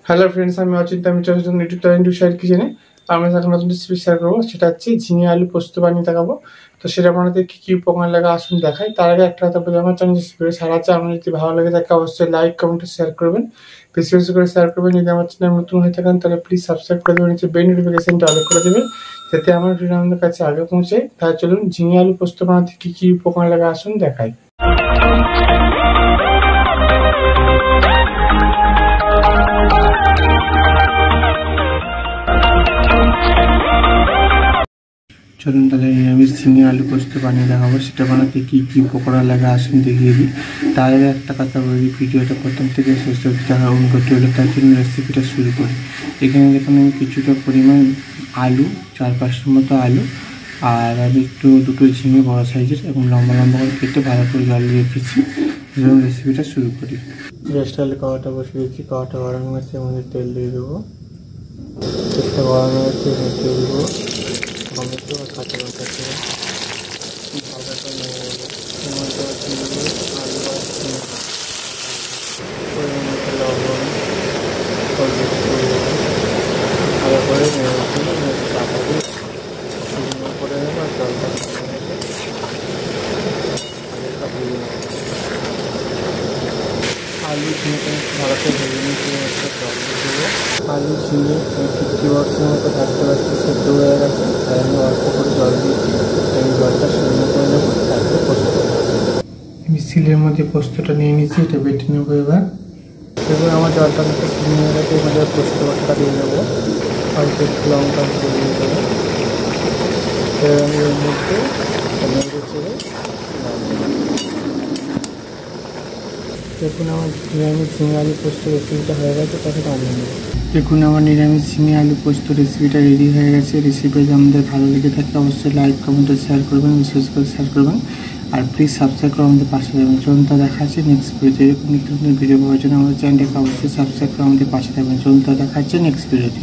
Hello friends, আমি অচিন্ত। আমি চলে আসলাম ইউটিউব চ্যানেল টু কিচেনে। আমরা এখন নতুন রেসিপি শেয়ার করবো, সেটা হচ্ছে ঝিঙে আলু পোস্ত বানিয়ে দেখাবো। তো সেটা বানাতে কী কী উপকরণ লাগে আসুন দেখাই। তার আগে একটা কথা বলি, আমার চ্যানেল রেসিপি সারা আছে। আপনার যদি ভালো লাগে থাকে অবশ্যই লাইক কমেন্ট শেয়ার করবেন, বেশি বেশি করে শেয়ার করবেন। যদি আমার চ্যানেল নতুন হয়ে থাকেন তাহলে প্লিজ সাবস্ক্রাইব করে দেবেন, নিচে বেল নোটিফিকেশনটা অল করে দেবেন, যাতে আমার ভিডিও আমাদের কাছে আগে পৌঁছায়। তাই চলুন ঝিঙে আলু পোস্ত বানাতে কী কী উপকরণ লাগে আসুন দেখাই। চলুন তাহলে নিরামিষ ঝিঙে আলু পোস্ত বানিয়ে দেখাবো। সেটা বানাতে কী কী উপকরণ লাগে আসুন দেখিয়ে দিই। তার আগে একটা কথা বলি, ভিডিওটা প্রথম থেকে শেষ অবধি দেখা অনুরোধ রইল। তার জন্য রেসিপিটা শুরু করি। এখানে দেখুন আমি কিছুটা পরিমাণ আলু, 4-5টার মতো আলু, আর আমি দুটো ঝিঙে বড় সাইজের এবং লম্বা লম্বা করে কেটে ভালো করে জল রেখেছি। এবং রেসিপিটা শুরু করি। গ্যাসটা কড়াটা বসিয়ে দিচ্ছি। কড়াটা গরম হয়েছে, এর মধ্যে তেল দিয়ে দেবো। তেলটা গরম হয়েছে, এর মধ্যে দিয়ে দেবো টমেটো আর কাঁচা লঙ্কা ছিল হালকা করে নিয়ে নেবো। এর মধ্যে দিয়ে দেবো আলু আর ঝিঙে, পরিমাণ মতো লবণ, হলুদ দিয়ে দেবো। ভালো করে নেড়ে চাপা দিয়ে শুকনো করে নেবো আর জলটা হালকা ভেজে নেবো। আলু ঝিঙেটা ভালো করে ভেজে নিয়ে জল দিয়ে দেবো। আলু ঝিঙে 50% মতো ভাজতে ভাজতে সেদ্ধ হয়ে গেছে। তাই আমি অল্প করে জল দিয়েছি। আমি জলটা শুকনো করে নেবো, তারপরে পোস্ত করবো। আমি শিলের মধ্যে পোস্তটা নিয়ে নিচ্ছি, এটা বেটে নেবো। এবার দেখুন আমার জলটা অনেকটা শুকনো হয়ে গেছে। এবার পোস্ত বাটাটা দিয়ে দেবো, অল্প একটু লঙ্কা দিয়ে দেবো। এবার আমি এর মধ্যে টমেটো ছেড়ে দেখুন আমার নিরামিষ ঝিঙে আলু পোস্ত রেসিপিটা হয়ে গেছে, তখন নামিয়ে নেব। দেখুন আমার নিরামিষ ঝিঙে আলু পোস্ত রেসিপিটা রেডি হয়ে গেছে। রেসিপি যদি আমাদের ভালো লেগে থাকে অবশ্যই লাইক কমেন্ট শেয়ার করবেন, বিশেষ করে শেয়ার করবেন। আর প্লিজ সাবস্ক্রাইব করে আমাদের পাশে থাকবেন। চলুন তা দেখা আছে নেক্সট ভিডিওতে। এরকম নিত্য নতুন ভিডিও পাওয়ার জন্য আমাদের চ্যানেলটাকে অবশ্যই সাবস্ক্রাইব করে আমাদের পাশে থাকবেন। চলুন তা দেখা হচ্ছে নেক্সট ভিডিওতে।